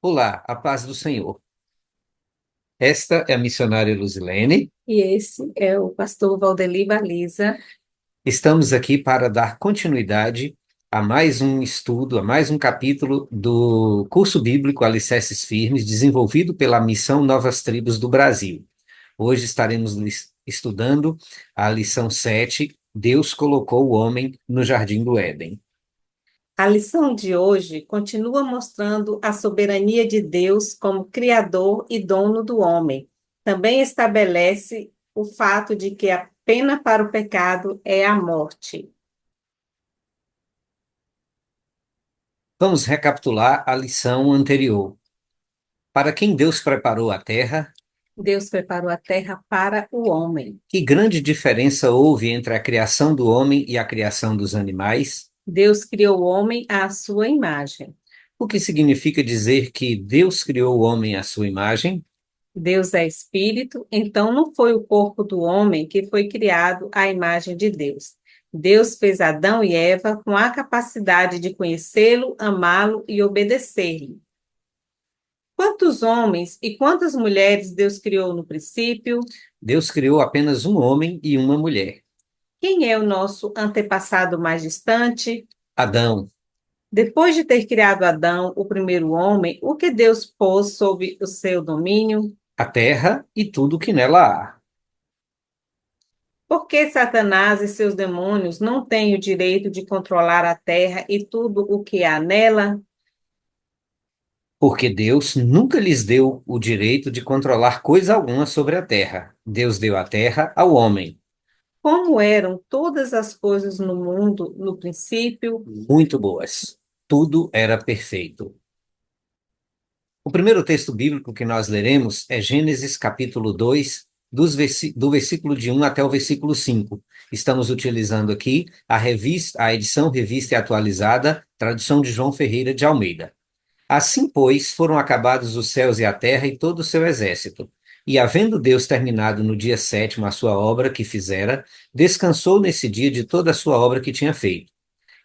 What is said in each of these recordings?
Olá, a paz do Senhor. Esta é a missionária Luzilene. E esse é o pastor Valdeli Baliza. Estamos aqui para dar continuidade a mais um estudo, a mais um capítulo do curso bíblico Alicerces Firmes, desenvolvido pela Missão Novas Tribos do Brasil. Hoje estaremos estudando a lição 7. Deus colocou o homem no jardim do Éden. A lição de hoje continua mostrando a soberania de Deus como Criador e dono do homem. Também estabelece o fato de que a pena para o pecado é a morte. Vamos recapitular a lição anterior. Para quem Deus preparou a terra? Deus preparou a terra para o homem. Que grande diferença houve entre a criação do homem e a criação dos animais? Deus criou o homem à sua imagem. O que significa dizer que Deus criou o homem à sua imagem? Deus é espírito, então não foi o corpo do homem que foi criado à imagem de Deus. Deus fez Adão e Eva com a capacidade de conhecê-lo, amá-lo e obedecer-lhe. Quantos homens e quantas mulheres Deus criou no princípio? Deus criou apenas um homem e uma mulher. Quem é o nosso antepassado mais distante? Adão, Depois de ter criado Adão, o primeiro homem, o que Deus pôs sob o seu domínio? a terra e tudo o que nela há. Por que Satanás e seus demônios não têm o direito de controlar a terra e tudo o que há nela? Porque Deus nunca lhes deu o direito de controlar coisa alguma sobre a terra. Deus deu a terra ao homem. Como eram todas as coisas no mundo no princípio? Muito boas. Tudo era perfeito. O primeiro texto bíblico que nós leremos é Gênesis capítulo 2, do versículo de 1 até o versículo 5. Estamos utilizando aqui a edição revista e atualizada, tradução de João Ferreira de Almeida. Assim, pois, foram acabados os céus e a terra e todo o seu exército. E havendo Deus terminado no dia sétimo a sua obra que fizera, descansou nesse dia de toda a sua obra que tinha feito.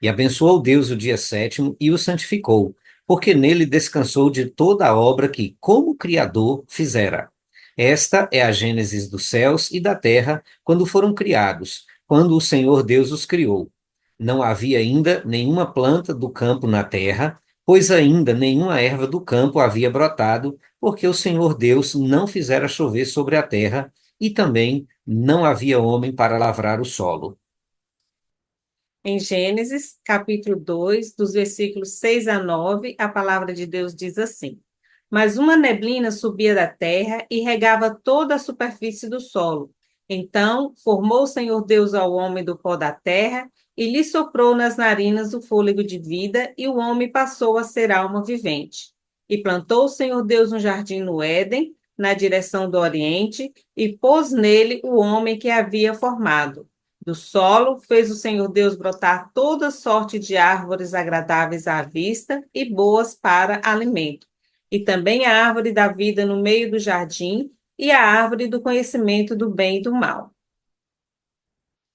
E abençoou Deus o dia sétimo e o santificou, porque nele descansou de toda a obra que, como Criador, fizera. Esta é a gênese dos céus e da terra, quando foram criados, quando o Senhor Deus os criou. Não havia ainda nenhuma planta do campo na terra, pois ainda nenhuma erva do campo havia brotado, porque o Senhor Deus não fizera chover sobre a terra, e também não havia homem para lavrar o solo. Em Gênesis, capítulo 2, dos versículos 6 a 9, a palavra de Deus diz assim: Mas uma neblina subia da terra e regava toda a superfície do solo. Então formou o Senhor Deus ao homem do pó da terra e lhe soprou nas narinas o fôlego de vida, e o homem passou a ser alma vivente. E plantou o Senhor Deus um jardim no Éden, na direção do Oriente, e pôs nele o homem que havia formado. Do solo fez o Senhor Deus brotar toda sorte de árvores agradáveis à vista e boas para alimento, e também a árvore da vida no meio do jardim e a árvore do conhecimento do bem e do mal.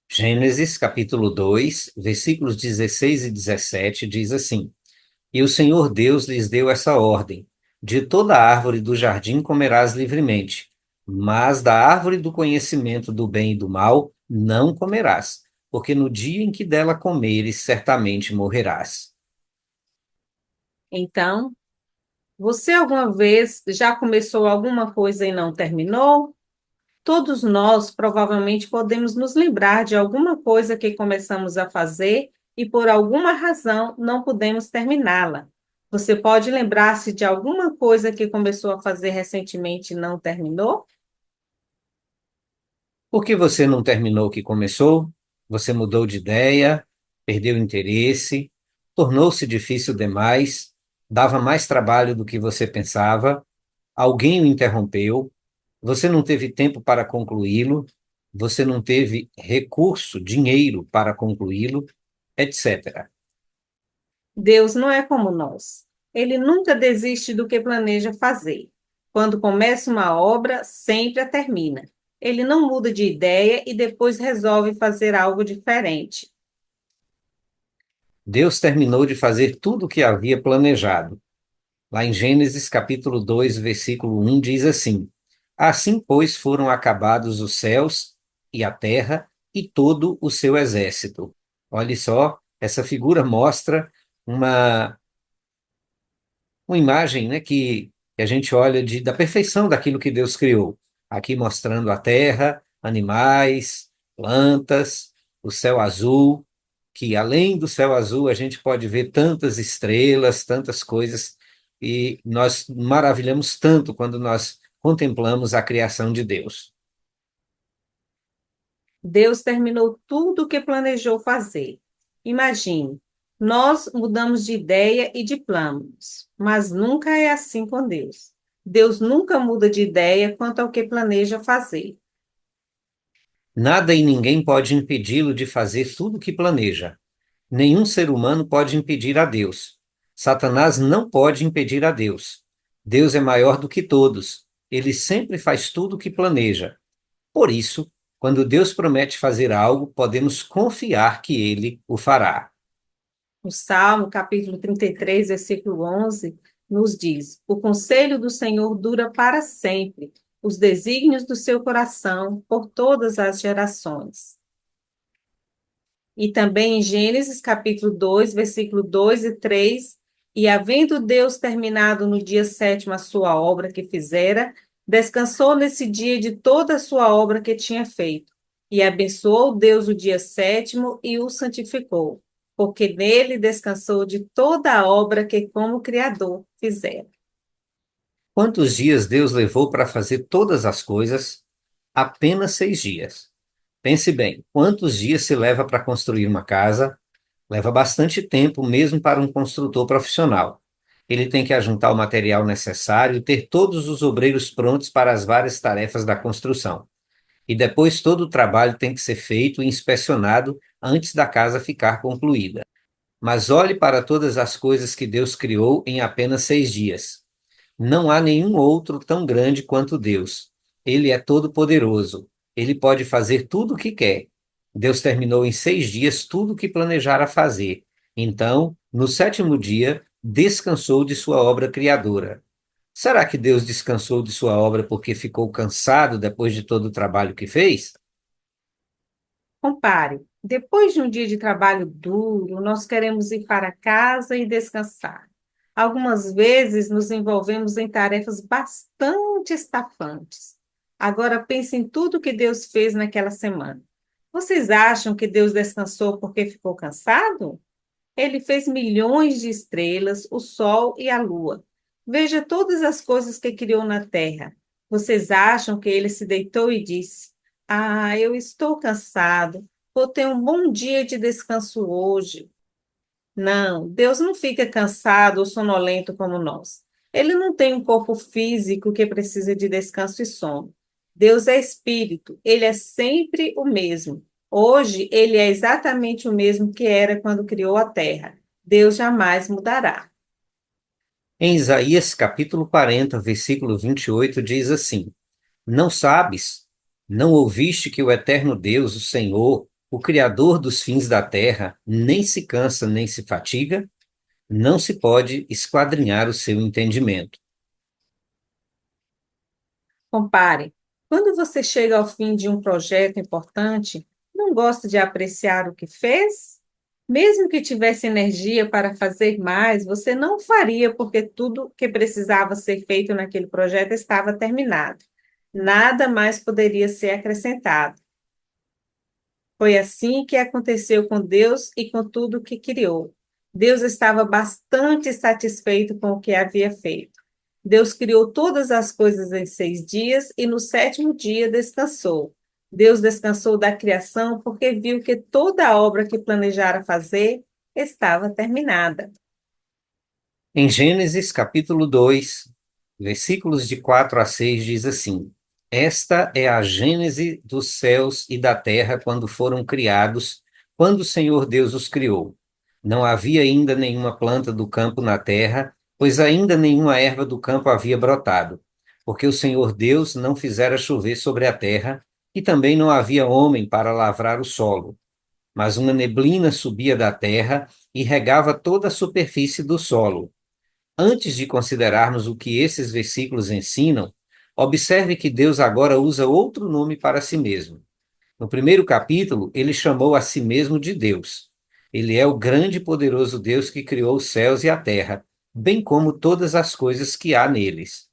Gênesis capítulo 2, versículos 16 e 17 diz assim: E o Senhor Deus lhes deu essa ordem: De toda árvore do jardim comerás livremente, mas da árvore do conhecimento do bem e do mal não comerás, porque no dia em que dela comeres, certamente morrerás. Então, você alguma vez já começou alguma coisa e não terminou? Todos nós provavelmente podemos nos lembrar de alguma coisa que começamos a fazer e por alguma razão não pudemos terminá-la. Você pode lembrar-se de alguma coisa que começou a fazer recentemente e não terminou? Por que você não terminou o que começou? Você mudou de ideia, perdeu interesse, tornou-se difícil demais, dava mais trabalho do que você pensava, alguém o interrompeu, você não teve tempo para concluí-lo, você não teve recurso, dinheiro para concluí-lo, etc. Deus não é como nós. Ele nunca desiste do que planeja fazer. Quando começa uma obra, sempre a termina. Ele não muda de ideia e depois resolve fazer algo diferente. Deus terminou de fazer tudo o que havia planejado. Lá em Gênesis capítulo 2, versículo 1, diz assim: Assim, pois, foram acabados os céus e a terra e todo o seu exército. Olhe só, essa figura mostra uma, uma imagem, né, que a gente olha da perfeição daquilo que Deus criou. Aqui mostrando a terra, animais, plantas, o céu azul, que além do céu azul a gente pode ver tantas estrelas, tantas coisas, e nós maravilhamos tanto quando nós contemplamos a criação de Deus. Deus terminou tudo o que planejou fazer. Imagine, nós mudamos de ideia e de planos, mas nunca é assim com Deus. Deus nunca muda de ideia quanto ao que planeja fazer. Nada e ninguém pode impedi-lo de fazer tudo o que planeja. Nenhum ser humano pode impedir a Deus. Satanás não pode impedir a Deus. Deus é maior do que todos. Ele sempre faz tudo o que planeja. Por isso, quando Deus promete fazer algo, podemos confiar que ele o fará. O Salmo, capítulo 33, versículo 11, nos diz: O conselho do Senhor dura para sempre, os desígnios do seu coração por todas as gerações. E também em Gênesis, capítulo 2, versículo 2 e 3, e havendo Deus terminado no dia sétimo a sua obra que fizera, descansou nesse dia de toda a sua obra que tinha feito. E abençoou Deus o dia sétimo e o santificou, porque nele descansou de toda a obra que como Criador fizera. Quantos dias Deus levou para fazer todas as coisas? Apenas 6 dias. Pense bem, quantos dias se leva para construir uma casa? Leva bastante tempo, mesmo para um construtor profissional. Ele tem que ajuntar o material necessário e ter todos os obreiros prontos para as várias tarefas da construção. E depois todo o trabalho tem que ser feito e inspecionado antes da casa ficar concluída. Mas olhe para todas as coisas que Deus criou em apenas 6 dias. Não há nenhum outro tão grande quanto Deus. Ele é todo-poderoso. Ele pode fazer tudo o que quer. Deus terminou em 6 dias tudo o que planejara fazer. Então, no sétimo dia, descansou de sua obra criadora. Será que Deus descansou de sua obra porque ficou cansado depois de todo o trabalho que fez? Compare, depois de um dia de trabalho duro, nós queremos ir para casa e descansar. Algumas vezes nos envolvemos em tarefas bastante estafantes. Agora pense em tudo que Deus fez naquela semana. Vocês acham que Deus descansou porque ficou cansado? Ele fez milhões de estrelas, o sol e a lua. Veja todas as coisas que criou na terra. Vocês acham que ele se deitou e disse: Ah, eu estou cansado, vou ter um bom dia de descanso hoje? Não, Deus não fica cansado ou sonolento como nós. Ele não tem um corpo físico que precisa de descanso e sono. Deus é espírito, ele é sempre o mesmo. Hoje, ele é exatamente o mesmo que era quando criou a terra. Deus jamais mudará. Em Isaías capítulo 40, versículo 28, diz assim: Não sabes, não ouviste que o eterno Deus, o Senhor, o Criador dos fins da terra, nem se cansa nem se fatiga? Não se pode esquadrinhar o seu entendimento. Compare. Quando você chega ao fim de um projeto importante, não gosta de apreciar o que fez? Mesmo que tivesse energia para fazer mais, você não faria porque tudo que precisava ser feito naquele projeto estava terminado. Nada mais poderia ser acrescentado. Foi assim que aconteceu com Deus e com tudo que criou. Deus estava bastante satisfeito com o que havia feito. Deus criou todas as coisas em 6 dias e no sétimo dia descansou. Deus descansou da criação porque viu que toda a obra que planejara fazer estava terminada. Em Gênesis capítulo 2, versículos de 4 a 6 diz assim: Esta é a gênese dos céus e da terra quando foram criados, quando o Senhor Deus os criou. Não havia ainda nenhuma planta do campo na terra, pois ainda nenhuma erva do campo havia brotado, porque o Senhor Deus não fizera chover sobre a terra, e também não havia homem para lavrar o solo. Mas uma neblina subia da terra e regava toda a superfície do solo. Antes de considerarmos o que esses versículos ensinam, observe que Deus agora usa outro nome para si mesmo. No primeiro capítulo, ele chamou a si mesmo de Deus. Ele é o grande e poderoso Deus que criou os céus e a terra, bem como todas as coisas que há neles.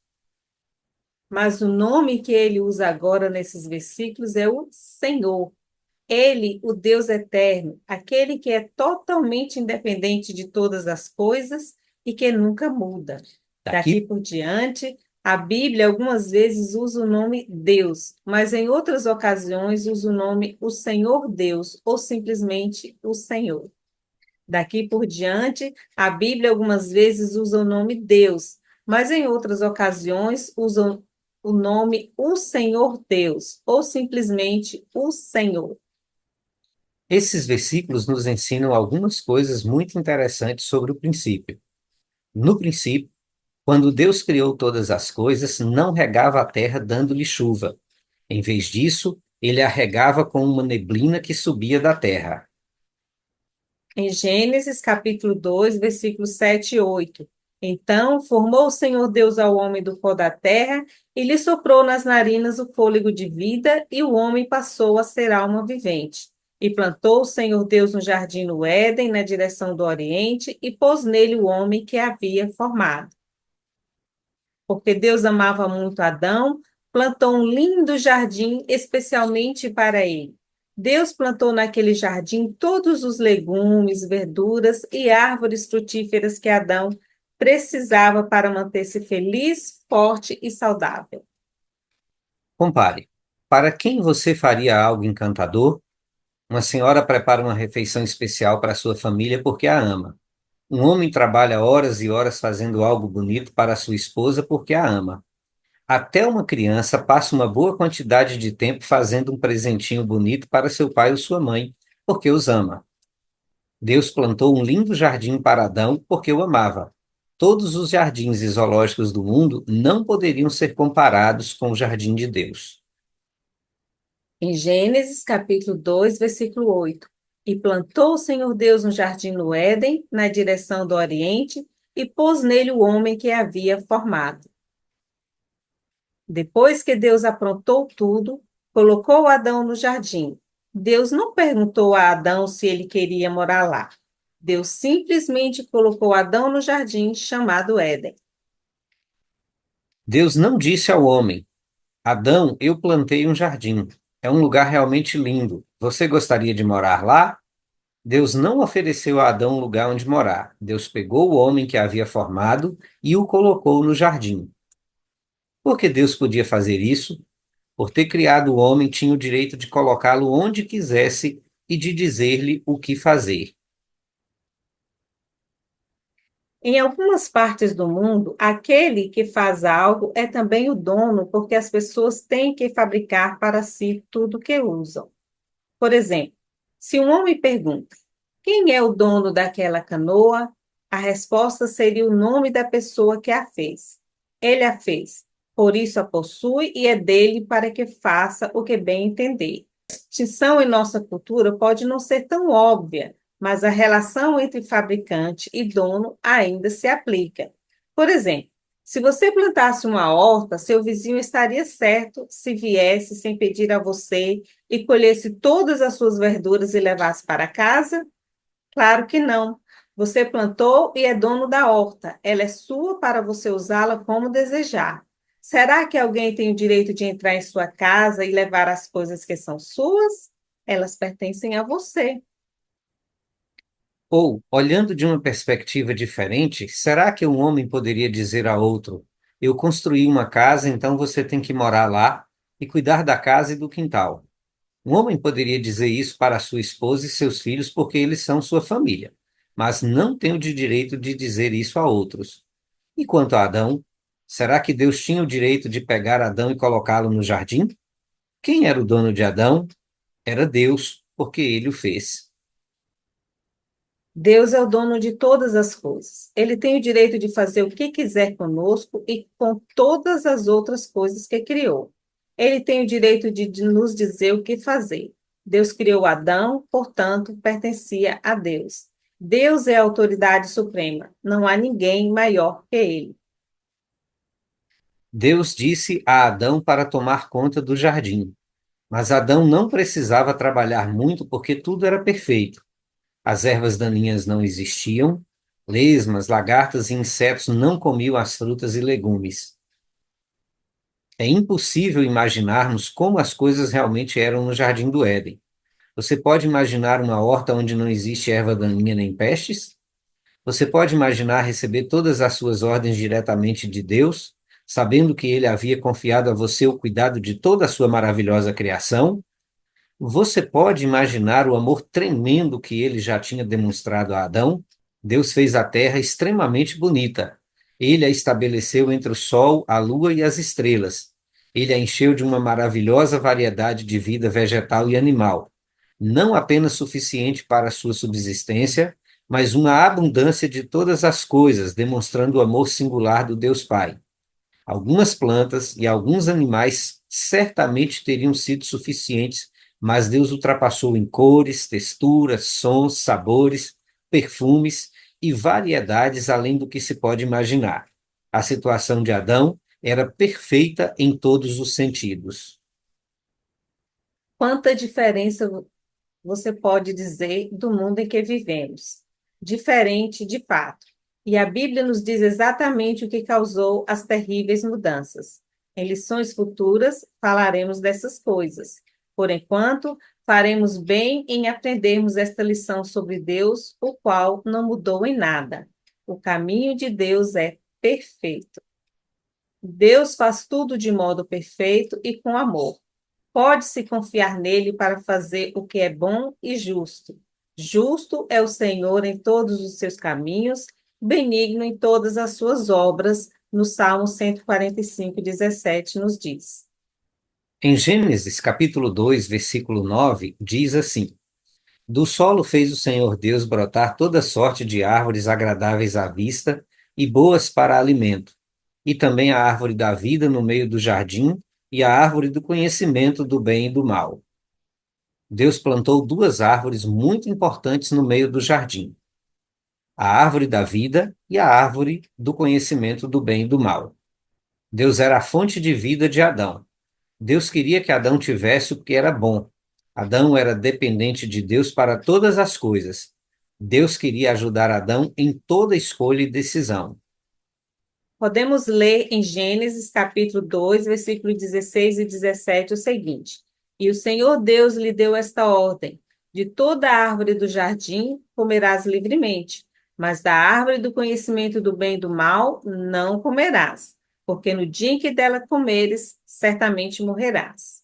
Mas o nome que ele usa agora nesses versículos é o Senhor. Ele, o Deus eterno, aquele que é totalmente independente de todas as coisas e que nunca muda. Daqui Daqui, por diante, a Bíblia algumas vezes usa o nome Deus, mas em outras ocasiões usa o nome o Senhor Deus ou simplesmente o Senhor. Daqui por diante, a Bíblia algumas vezes usa o nome Deus, mas em outras ocasiões usa o nome o Senhor Deus ou simplesmente o Senhor. esses versículos nos ensinam algumas coisas muito interessantes sobre o princípio. No princípio, quando Deus criou todas as coisas, não regava a terra dando-lhe chuva. Em vez disso, ele a regava com uma neblina que subia da terra. Em Gênesis capítulo 2, versículos 7 e 8. Então formou o Senhor Deus ao homem do pó da terra e lhe soprou nas narinas o fôlego de vida, e o homem passou a ser alma vivente. E plantou o Senhor Deus no jardim no Éden, na direção do Oriente, e pôs nele o homem que havia formado. Porque Deus amava muito Adão, plantou um lindo jardim especialmente para ele. Deus plantou naquele jardim todos os legumes, verduras e árvores frutíferas que Adão precisava para manter-se feliz, forte e saudável. Compare. Para quem você faria algo encantador? Uma senhora prepara uma refeição especial para sua família porque a ama. Um homem trabalha horas e horas fazendo algo bonito para sua esposa porque a ama. Até uma criança passa uma boa quantidade de tempo fazendo um presentinho bonito para seu pai ou sua mãe, porque os ama. Deus plantou um lindo jardim para Adão porque o amava. Todos os jardins e zoológicos do mundo não poderiam ser comparados com o jardim de Deus. Em Gênesis capítulo 2, versículo 8. E plantou o Senhor Deus um jardim no Éden, na direção do Oriente, e pôs nele o homem que havia formado. Depois que Deus aprontou tudo, colocou Adão no jardim. Deus não perguntou a Adão se ele queria morar lá. Deus simplesmente colocou Adão no jardim chamado Éden. Deus não disse ao homem: Adão, eu plantei um jardim. É um lugar realmente lindo. Você gostaria de morar lá? Deus não ofereceu a Adão um lugar onde morar. Deus pegou o homem que havia formado e o colocou no jardim. Por que Deus podia fazer isso? Por ter criado o homem, tinha o direito de colocá-lo onde quisesse e de dizer-lhe o que fazer. Em algumas partes do mundo, aquele que faz algo é também o dono, porque as pessoas têm que fabricar para si tudo que usam. Por exemplo, se um homem pergunta: quem é o dono daquela canoa? A resposta seria o nome da pessoa que a fez. Ele a fez, por isso a possui e é dele para que faça o que bem entender. A distinção em nossa cultura pode não ser tão óbvia, mas a relação entre fabricante e dono ainda se aplica. Por exemplo, se você plantasse uma horta, seu vizinho estaria certo se viesse sem pedir a você e colhesse todas as suas verduras e levasse para casa? Claro que não. Você plantou e é dono da horta. Ela é sua para você usá-la como desejar. Será que alguém tem o direito de entrar em sua casa e levar as coisas que são suas? Elas pertencem a você. Ou, olhando de uma perspectiva diferente, será que um homem poderia dizer a outro: eu construí uma casa, então você tem que morar lá e cuidar da casa e do quintal? Um homem poderia dizer isso para sua esposa e seus filhos porque eles são sua família, mas não tem o direito de dizer isso a outros. E quanto a Adão, será que Deus tinha o direito de pegar Adão e colocá-lo no jardim? Quem era o dono de Adão? Era Deus, porque ele o fez. Deus é o dono de todas as coisas. Ele tem o direito de fazer o que quiser conosco e com todas as outras coisas que criou. Ele tem o direito de nos dizer o que fazer. Deus criou Adão, portanto, pertencia a Deus. Deus é a autoridade suprema, não há ninguém maior que ele. Deus disse a Adão para tomar conta do jardim, mas Adão não precisava trabalhar muito porque tudo era perfeito. As ervas daninhas não existiam, lesmas, lagartas e insetos não comiam as frutas e legumes. É impossível imaginarmos como as coisas realmente eram no Jardim do Éden. Você pode imaginar uma horta onde não existe erva daninha nem pestes? Você pode imaginar receber todas as suas ordens diretamente de Deus, sabendo que ele havia confiado a você o cuidado de toda a sua maravilhosa criação? Você pode imaginar o amor tremendo que ele já tinha demonstrado a Adão? Deus fez a terra extremamente bonita. Ele a estabeleceu entre o sol, a lua e as estrelas. Ele a encheu de uma maravilhosa variedade de vida vegetal e animal, não apenas suficiente para a sua subsistência, mas uma abundância de todas as coisas, demonstrando o amor singular do Deus Pai. Algumas plantas e alguns animais certamente teriam sido suficientes, mas Deus ultrapassou em cores, texturas, sons, sabores, perfumes e variedades além do que se pode imaginar. A situação de Adão era perfeita em todos os sentidos. Quanta diferença você pode dizer do mundo em que vivemos? Diferente, de fato. E a Bíblia nos diz exatamente o que causou as terríveis mudanças. Em lições futuras, falaremos dessas coisas. Por enquanto, faremos bem em aprendermos esta lição sobre Deus, o qual não mudou em nada. O caminho de Deus é perfeito. Deus faz tudo de modo perfeito e com amor. Pode-se confiar nele para fazer o que é bom e justo. Justo é o Senhor em todos os seus caminhos, benigno em todas as suas obras, no Salmo 145:17 nos diz. Em Gênesis capítulo 2, versículo 9, diz assim: Do solo fez o Senhor Deus brotar toda sorte de árvores agradáveis à vista e boas para alimento, e também a árvore da vida no meio do jardim e a árvore do conhecimento do bem e do mal. Deus plantou duas árvores muito importantes no meio do jardim: a árvore da vida e a árvore do conhecimento do bem e do mal. Deus era a fonte de vida de Adão. Deus queria que Adão tivesse o que era bom. Adão era dependente de Deus para todas as coisas. Deus queria ajudar Adão em toda escolha e decisão. Podemos ler em Gênesis capítulo 2, versículos 16 e 17 o seguinte: E o Senhor Deus lhe deu esta ordem: De toda árvore do jardim comerás livremente, mas da árvore do conhecimento do bem e do mal não comerás, porque no dia em que dela comeres, certamente morrerás.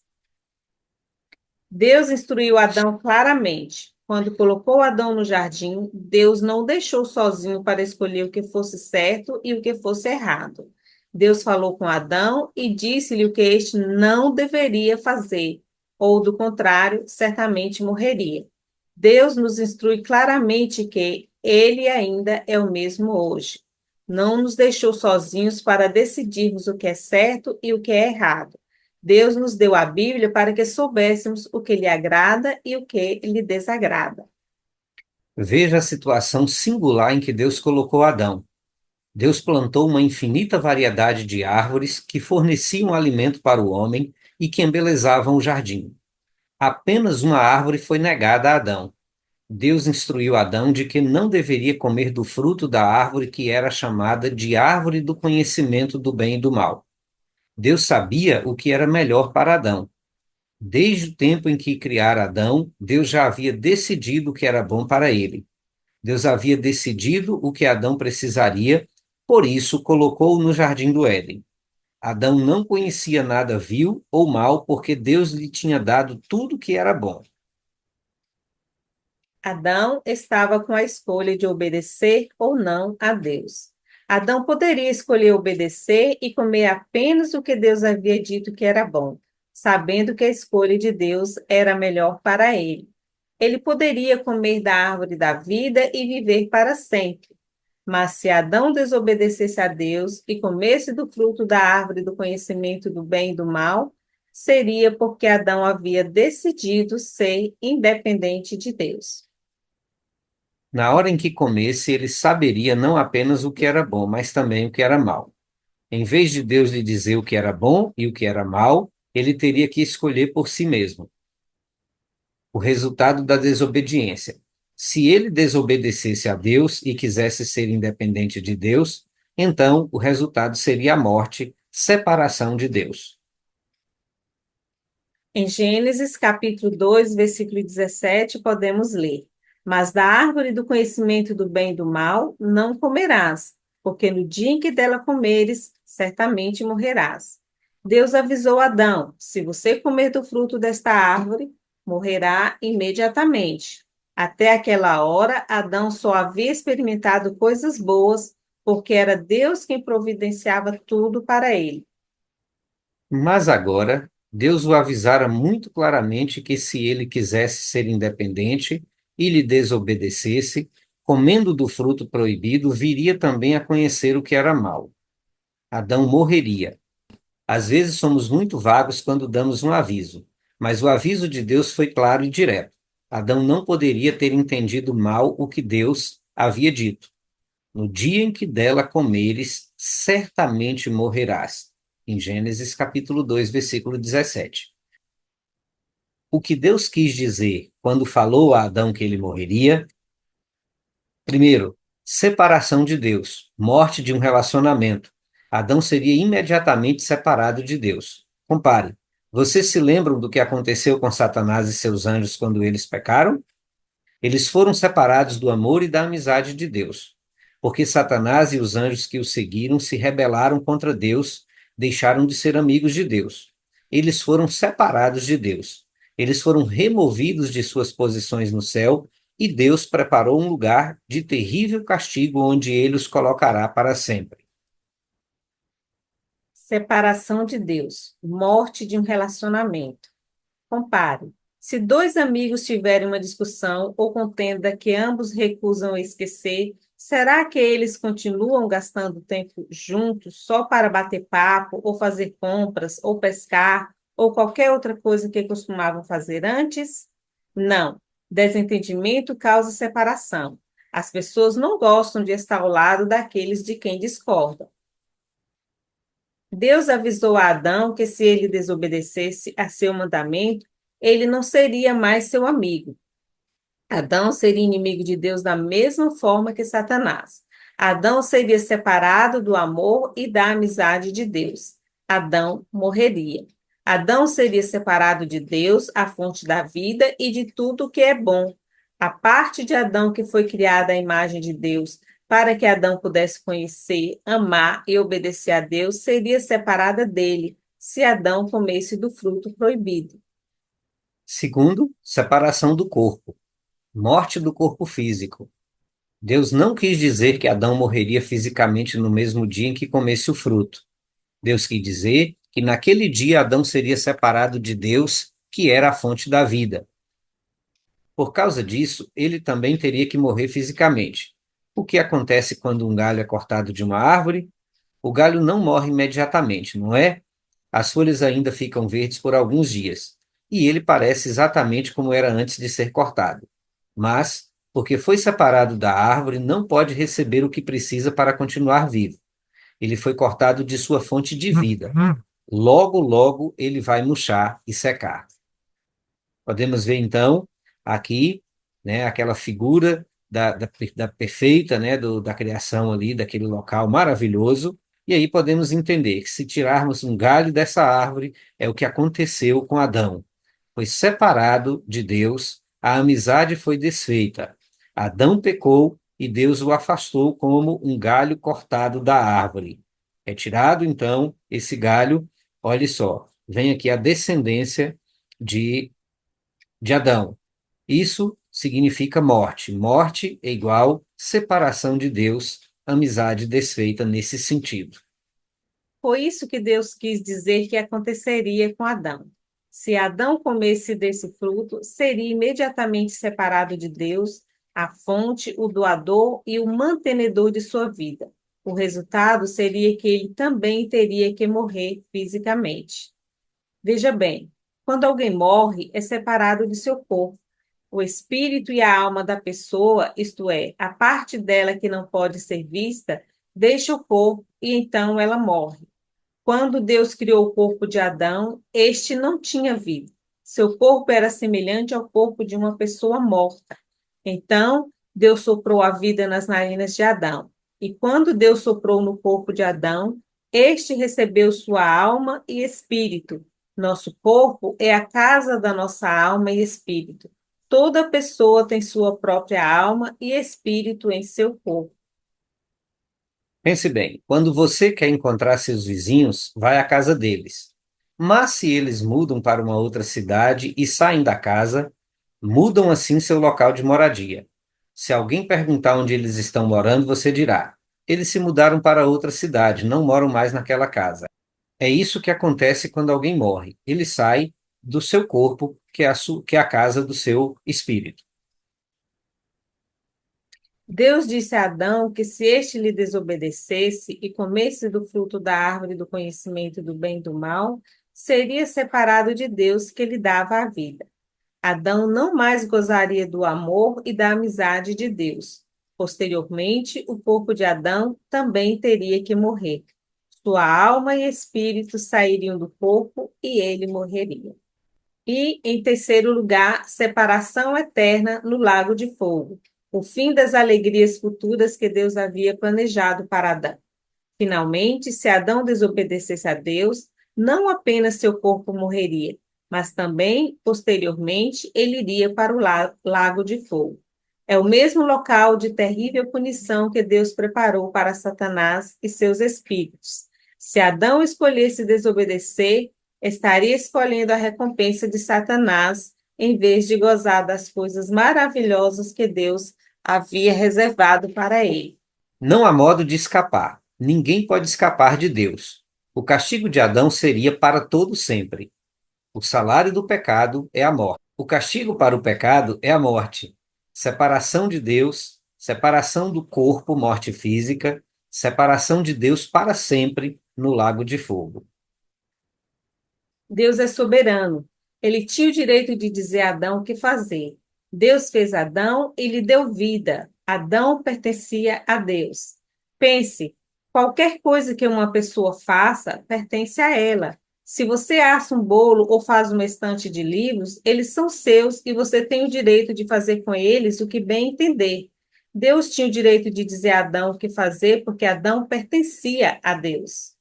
Deus instruiu Adão claramente. Quando colocou Adão no jardim, Deus não o deixou sozinho para escolher o que fosse certo e o que fosse errado. Deus falou com Adão e disse-lhe o que este não deveria fazer, ou do contrário, certamente morreria. Deus nos instrui claramente que ele ainda é o mesmo hoje. Não nos deixou sozinhos para decidirmos o que é certo e o que é errado. Deus nos deu a Bíblia para que soubéssemos o que lhe agrada e o que lhe desagrada. Veja a situação singular em que Deus colocou Adão. Deus plantou uma infinita variedade de árvores que forneciam alimento para o homem e que embelezavam o jardim. Apenas uma árvore foi negada a Adão. Deus instruiu Adão de que não deveria comer do fruto da árvore que era chamada de árvore do conhecimento do bem e do mal. Deus sabia o que era melhor para Adão. Desde o tempo em que criara Adão, Deus já havia decidido o que era bom para ele. Deus havia decidido o que Adão precisaria, por isso colocou-o no jardim do Éden. Adão não conhecia nada vil ou mal, porque Deus lhe tinha dado tudo que era bom. Adão estava com a escolha de obedecer ou não a Deus. Adão poderia escolher obedecer e comer apenas o que Deus havia dito que era bom, sabendo que a escolha de Deus era melhor para ele. Ele poderia comer da árvore da vida e viver para sempre. Mas se Adão desobedecesse a Deus e comesse do fruto da árvore do conhecimento do bem e do mal, seria porque Adão havia decidido ser independente de Deus. Na hora em que comesse, ele saberia não apenas o que era bom, mas também o que era mal. Em vez de Deus lhe dizer o que era bom e o que era mal, ele teria que escolher por si mesmo o resultado da desobediência. Se ele desobedecesse a Deus e quisesse ser independente de Deus, então o resultado seria a morte, separação de Deus. Em Gênesis, capítulo 2, versículo 17, podemos ler: Mas da árvore do conhecimento do bem e do mal não comerás, porque no dia em que dela comeres, certamente morrerás. Deus avisou Adão: se você comer do fruto desta árvore, morrerá imediatamente. Até aquela hora, Adão só havia experimentado coisas boas, porque era Deus quem providenciava tudo para ele. Mas agora, Deus o avisara muito claramente que se ele quisesse ser independente e lhe desobedecesse, comendo do fruto proibido, viria também a conhecer o que era mal. Adão morreria. Às vezes somos muito vagos quando damos um aviso, mas o aviso de Deus foi claro e direto. Adão não poderia ter entendido mal o que Deus havia dito. No dia em que dela comeres, certamente morrerás. Em Gênesis capítulo 2, versículo 17. O que Deus quis dizer quando falou a Adão que ele morreria? Primeiro, separação de Deus, morte de um relacionamento. Adão seria imediatamente separado de Deus. Compare. Vocês se lembram do que aconteceu com Satanás e seus anjos quando eles pecaram? Eles foram separados do amor e da amizade de Deus, porque Satanás e os anjos que o seguiram se rebelaram contra Deus, deixaram de ser amigos de Deus. Eles foram separados de Deus. Eles foram removidos de suas posições no céu e Deus preparou um lugar de terrível castigo onde ele os colocará para sempre. Separação de Deus, morte de um relacionamento. Compare. Se dois amigos tiverem uma discussão ou contenda que ambos recusam esquecer, será que eles continuam gastando tempo juntos só para bater papo, ou fazer compras, ou pescar, ou qualquer outra coisa que costumavam fazer antes? Não. Desentendimento causa separação. As pessoas não gostam de estar ao lado daqueles de quem discordam. Deus avisou a Adão que se ele desobedecesse a seu mandamento, ele não seria mais seu amigo. Adão seria inimigo de Deus da mesma forma que Satanás. Adão seria separado do amor e da amizade de Deus. Adão morreria. Adão seria separado de Deus, a fonte da vida e de tudo que é bom. A parte de Adão que foi criada à imagem de Deus, para que Adão pudesse conhecer, amar e obedecer a Deus, seria separada dele, se Adão comesse do fruto proibido. Segundo, separação do corpo, morte do corpo físico. Deus não quis dizer que Adão morreria fisicamente no mesmo dia em que comesse o fruto. Deus quis dizer que naquele dia Adão seria separado de Deus, que era a fonte da vida. Por causa disso, ele também teria que morrer fisicamente. O que acontece quando um galho é cortado de uma árvore? O galho não morre imediatamente, não é? As folhas ainda ficam verdes por alguns dias, e ele parece exatamente como era antes de ser cortado. Mas, porque foi separado da árvore, não pode receber o que precisa para continuar vivo. Ele foi cortado de sua fonte de vida. Logo, logo ele vai murchar e secar. Podemos ver, então, aqui, né, aquela figura da perfeita, né, da criação ali, daquele local maravilhoso, e aí podemos entender que se tirarmos um galho dessa árvore, é o que aconteceu com Adão. Foi separado de Deus, a amizade foi desfeita. Adão pecou e Deus o afastou como um galho cortado da árvore. É tirado, então, esse galho, olhe só, vem aqui a descendência de Adão. Isso significa morte. Morte é igual separação de Deus, amizade desfeita nesse sentido. Foi isso que Deus quis dizer que aconteceria com Adão. Se Adão comesse desse fruto, seria imediatamente separado de Deus, a fonte, o doador e o mantenedor de sua vida. O resultado seria que ele também teria que morrer fisicamente. Veja bem, quando alguém morre, é separado de seu corpo. O espírito e a alma da pessoa, isto é, a parte dela que não pode ser vista, deixa o corpo e então ela morre. Quando Deus criou o corpo de Adão, este não tinha vida. Seu corpo era semelhante ao corpo de uma pessoa morta. Então, Deus soprou a vida nas narinas de Adão. E quando Deus soprou no corpo de Adão, este recebeu sua alma e espírito. Nosso corpo é a casa da nossa alma e espírito. Toda pessoa tem sua própria alma e espírito em seu corpo. Pense bem, quando você quer encontrar seus vizinhos, vai à casa deles. Mas se eles mudam para uma outra cidade e saem da casa, mudam assim seu local de moradia. Se alguém perguntar onde eles estão morando, você dirá: eles se mudaram para outra cidade, não moram mais naquela casa. É isso que acontece quando alguém morre. Ele sai do seu corpo, que é a casa do seu espírito. Deus disse a Adão que se este lhe desobedecesse e comesse do fruto da árvore do conhecimento do bem e do mal, seria separado de Deus que lhe dava a vida. Adão não mais gozaria do amor e da amizade de Deus. Posteriormente, o corpo de Adão também teria que morrer. Sua alma e espírito sairiam do corpo e ele morreria. E, em terceiro lugar, separação eterna no lago de fogo, o fim das alegrias futuras que Deus havia planejado para Adão. Finalmente, se Adão desobedecesse a Deus, não apenas seu corpo morreria, mas também, posteriormente, ele iria para o lago de fogo. É o mesmo local de terrível punição que Deus preparou para Satanás e seus espíritos. Se Adão escolhesse desobedecer, estaria escolhendo a recompensa de Satanás, em vez de gozar das coisas maravilhosas que Deus havia reservado para ele. Não há modo de escapar. Ninguém pode escapar de Deus. O castigo de Adão seria para todo sempre. O salário do pecado é a morte. O castigo para o pecado é a morte. Separação de Deus, separação do corpo, morte física, separação de Deus para sempre no lago de fogo. Deus é soberano. Ele tinha o direito de dizer a Adão o que fazer. Deus fez Adão e lhe deu vida. Adão pertencia a Deus. Pense, qualquer coisa que uma pessoa faça pertence a ela. Se você assa um bolo ou faz uma estante de livros, eles são seus e você tem o direito de fazer com eles o que bem entender. Deus tinha o direito de dizer a Adão o que fazer porque Adão pertencia a Deus.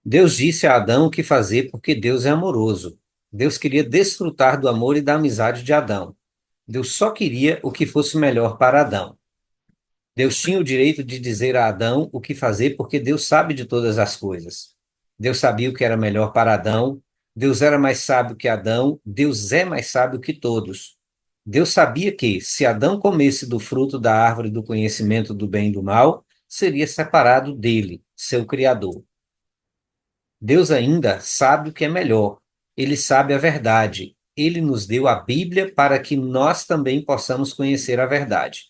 Deus disse a Adão o que fazer porque Deus é amoroso. Deus queria desfrutar do amor e da amizade de Adão. Deus só queria o que fosse melhor para Adão. Deus tinha o direito de dizer a Adão o que fazer porque Deus sabe de todas as coisas. Deus sabia o que era melhor para Adão. Deus era mais sábio que Adão. Deus é mais sábio que todos. Deus sabia que, se Adão comesse do fruto da árvore do conhecimento do bem e do mal, seria separado dele, seu Criador. Deus ainda sabe o que é melhor. Ele sabe a verdade. Ele nos deu a Bíblia para que nós também possamos conhecer a verdade.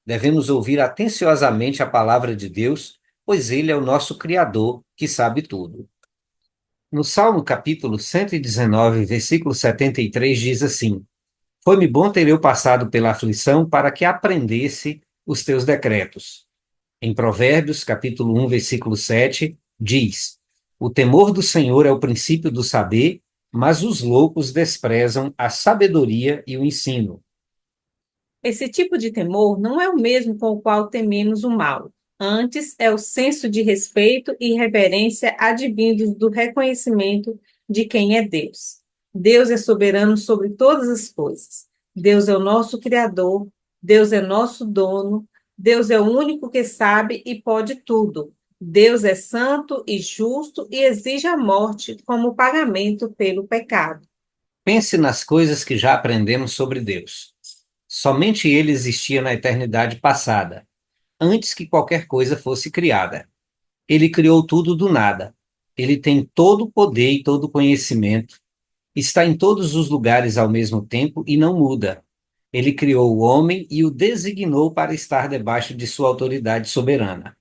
Devemos ouvir atenciosamente a palavra de Deus, pois ele é o nosso Criador, que sabe tudo. No Salmo capítulo 119, versículo 73, diz assim: Foi-me bom ter eu passado pela aflição para que aprendesse os teus decretos. Em Provérbios, capítulo 1, versículo 7, diz: O temor do Senhor é o princípio do saber, mas os loucos desprezam a sabedoria e o ensino. Esse tipo de temor não é o mesmo com o qual tememos o mal. Antes, é o senso de respeito e reverência advindos do reconhecimento de quem é Deus. Deus é soberano sobre todas as coisas. Deus é o nosso Criador, Deus é nosso dono, Deus é o único que sabe e pode tudo. Deus é santo e justo e exige a morte como pagamento pelo pecado. Pense nas coisas que já aprendemos sobre Deus. Somente ele existia na eternidade passada, antes que qualquer coisa fosse criada. Ele criou tudo do nada. Ele tem todo o poder e todo o conhecimento. Está em todos os lugares ao mesmo tempo e não muda. Ele criou o homem e o designou para estar debaixo de sua autoridade soberana.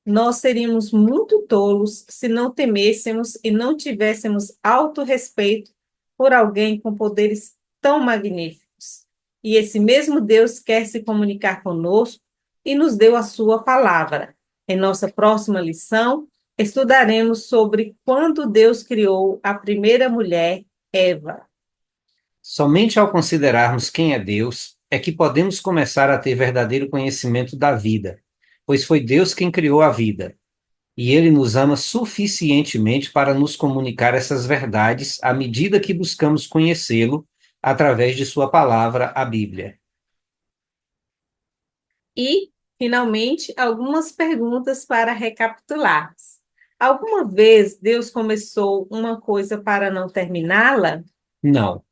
Nós seríamos muito tolos se não temêssemos e não tivéssemos autorrespeito por alguém com poderes tão magníficos. E esse mesmo Deus quer se comunicar conosco e nos deu a sua palavra. Em nossa próxima lição, estudaremos sobre quando Deus criou a primeira mulher, Eva. Somente ao considerarmos quem é Deus é que podemos começar a ter verdadeiro conhecimento da vida, pois foi Deus quem criou a vida, e Ele nos ama suficientemente para nos comunicar essas verdades à medida que buscamos conhecê-lo através de Sua palavra, a Bíblia. E, finalmente, algumas perguntas para recapitularmos. Alguma vez Deus começou uma coisa para não terminá-la? Não,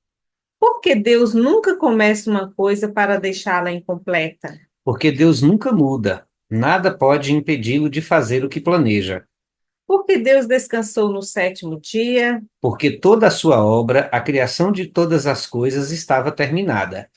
Por que Deus nunca começa uma coisa para deixá-la incompleta? porque Deus nunca muda, nada pode impedi-lo de fazer o que planeja, Por que Deus descansou no sétimo dia? porque toda a sua obra, a criação de todas as coisas, estava terminada.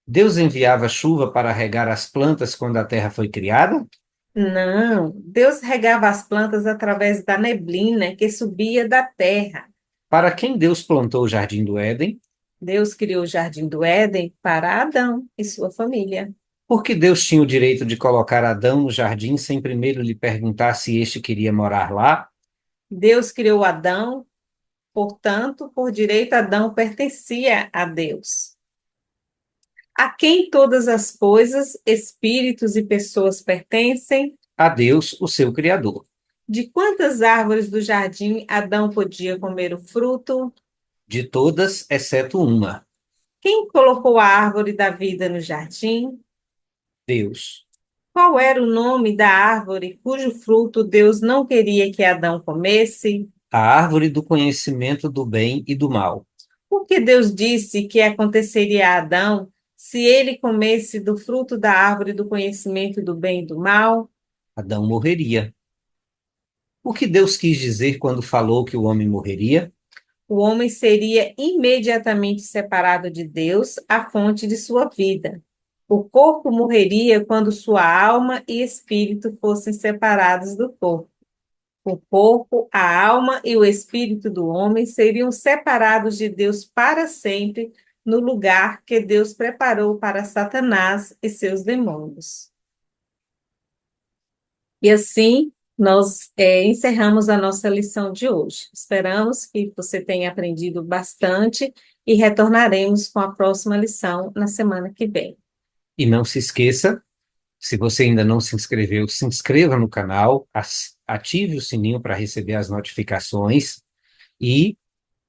Deus enviava chuva para regar as plantas quando a terra foi criada? Não, Deus regava as plantas através da neblina que subia da terra. Para quem Deus plantou o jardim do Éden? Deus criou o jardim do Éden para Adão e sua família. Porque Deus tinha o direito de colocar Adão no jardim sem primeiro lhe perguntar se este queria morar lá? Deus criou Adão, portanto, por direito, Adão pertencia a Deus. A quem todas as coisas, espíritos e pessoas pertencem? A Deus, o seu Criador. De quantas árvores do jardim Adão podia comer o fruto? De todas, exceto uma: Quem colocou a árvore da vida no jardim? Deus. Qual era o nome da árvore cujo fruto Deus não queria que Adão comesse? A árvore do conhecimento do bem e do mal. Por que Deus disse que aconteceria a Adão se ele comesse do fruto da árvore do conhecimento do bem e do mal? Adão morreria. O que Deus quis dizer quando falou que o homem morreria? O homem seria imediatamente separado de Deus, a fonte de sua vida. O corpo morreria quando sua alma e espírito fossem separados do corpo. O corpo, a alma e o espírito do homem seriam separados de Deus para sempre, no lugar que Deus preparou para Satanás e seus demônios. E assim, nós encerramos a nossa lição de hoje. Esperamos que você tenha aprendido bastante e retornaremos com a próxima lição na semana que vem. E não se esqueça, se você ainda não se inscreveu, se inscreva no canal, ative o sininho para receber as notificações e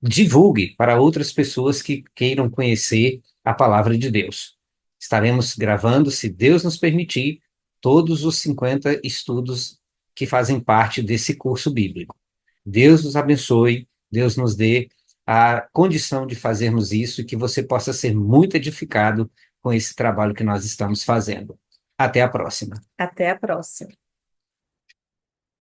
divulgue para outras pessoas que queiram conhecer a palavra de Deus. Estaremos gravando, se Deus nos permitir, todos os 50 estudos que fazem parte desse curso bíblico. Deus nos abençoe, Deus nos dê a condição de fazermos isso e que você possa ser muito edificado com esse trabalho que nós estamos fazendo. Até a próxima. Até a próxima.